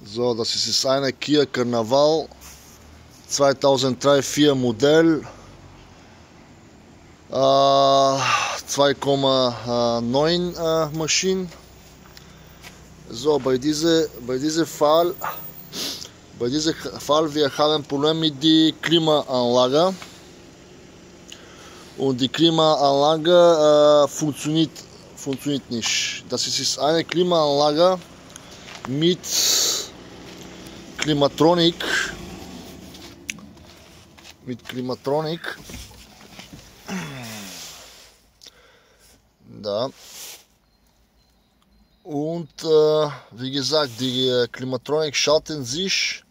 So, das ist eine Kia Carnival 2003-4 Modell, 2,9 Maschinen. So, bei diesem Fall wir haben ein Problem mit der Klimaanlage, und die Klimaanlage funktioniert nicht. Das ist eine Klimaanlage mit Klimatronik. Da. Und wie gesagt, die Klimatronik schalten sich,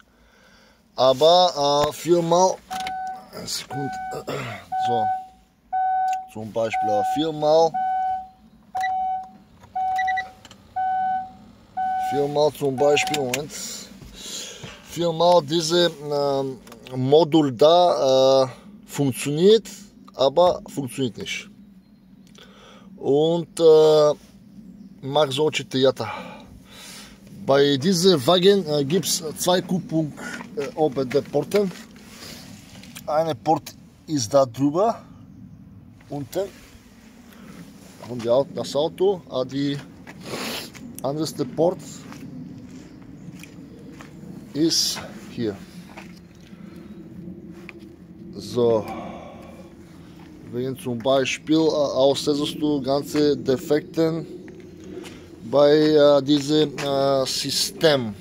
aber viermal, Sekunde, so, zum Beispiel viermal zum Beispiel, Moment, viermal diese Modul da funktioniert, aber funktioniert nicht. Und macht solche Theater. Bei diesem Wagen gibt es zwei Kupplungen oben der Porten. Eine Port ist da drüber, unten, und das Auto, die andere Port ist hier. So, wenn zum Beispiel auslöst du ganze Defekten bei diesem System,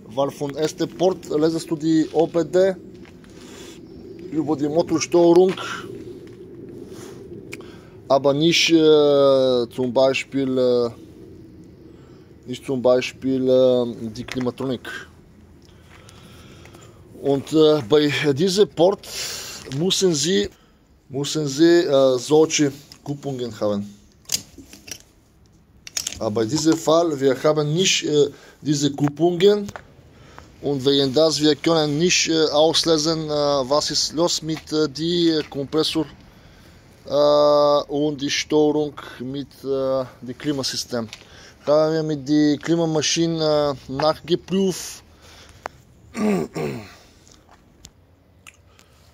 weil von ersten Port lässt du die OBD über die Motorsteuerung, aber nicht zum Beispiel die Klimatronik. Und bei diesem Port müssen Sie solche Kupplungen haben. Aber in diesem Fall, wir haben nicht diese Kupplungen, und wegen das wir können nicht auslesen, was ist los mit dem Kompressor und die Steuerung mit dem Klimasystem. Haben wir mit der Klimamaschine nachgeprüft.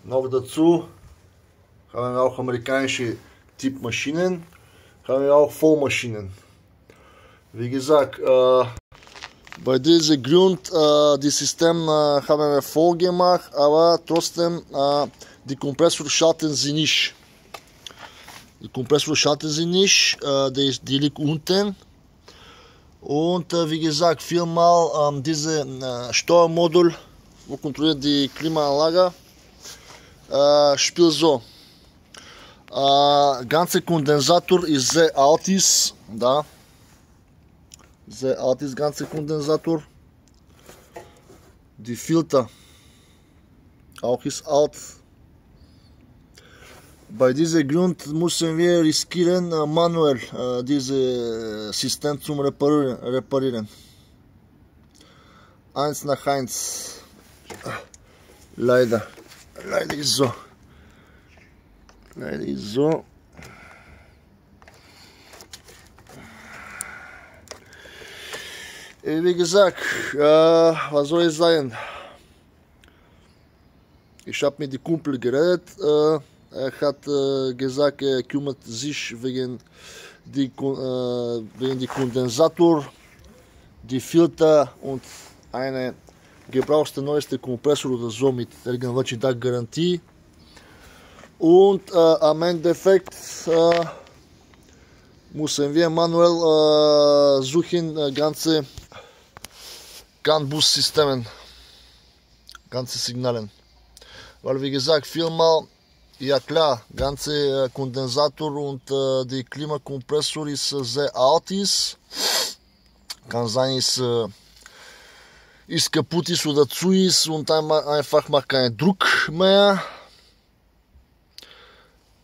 Noch dazu haben wir auch amerikanische Typmaschinen, haben wir auch Vollmaschinen. Wie gesagt, bei diesem Grund, das System haben wir vorgemacht, aber trotzdem, die Kompressor schalten sie nicht. Die liegt unten. Und wie gesagt, viermal diese Steuermodul, wo kontrolliert die Klimaanlage, spielt so. Ganze Kondensator ist sehr alt, da. Sehr alt ist ganze Kondensator. Die Filter auch ist alt. Bei diesem Grund müssen wir riskieren, manuell dieses System zu reparieren. 1 nach 1. Leider ist so. Wie gesagt, was soll ich sagen? Ich habe mit dem Kumpel geredet. Er hat gesagt, er kümmert sich wegen die Kondensator, die Filter und eine gebrauchte neueste Kompressor oder so mit irgendwelchen Garantie. Und am Endeffekt müssen wir manuell suchen ganze CAN-Bus-Systemen, ganze Signalen. Weil wie gesagt, viermal, ja klar, ganze Kondensator und die Klimakompressor ist sehr alt Kann sein, ist kaputt oder zu ist und einfach macht keinen Druck mehr.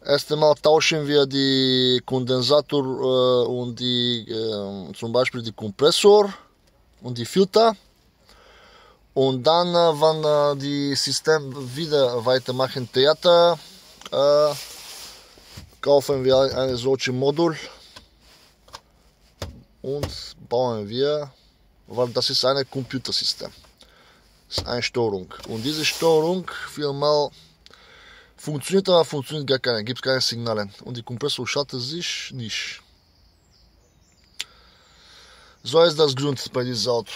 Erst einmal tauschen wir die Kondensator und zum Beispiel die Kompressor und die Filter. Und dann, wenn die System wieder weitermachen Theater, kaufen wir ein solches Modul und bauen wir weil das ist ein Computersystem. Das ist eine Steuerung. Und diese Steuerung vielmal funktioniert, aber funktioniert gar keine, gibt keine Signale. Und die Kompressor schaltet sich nicht. So ist das Grund bei diesem Auto.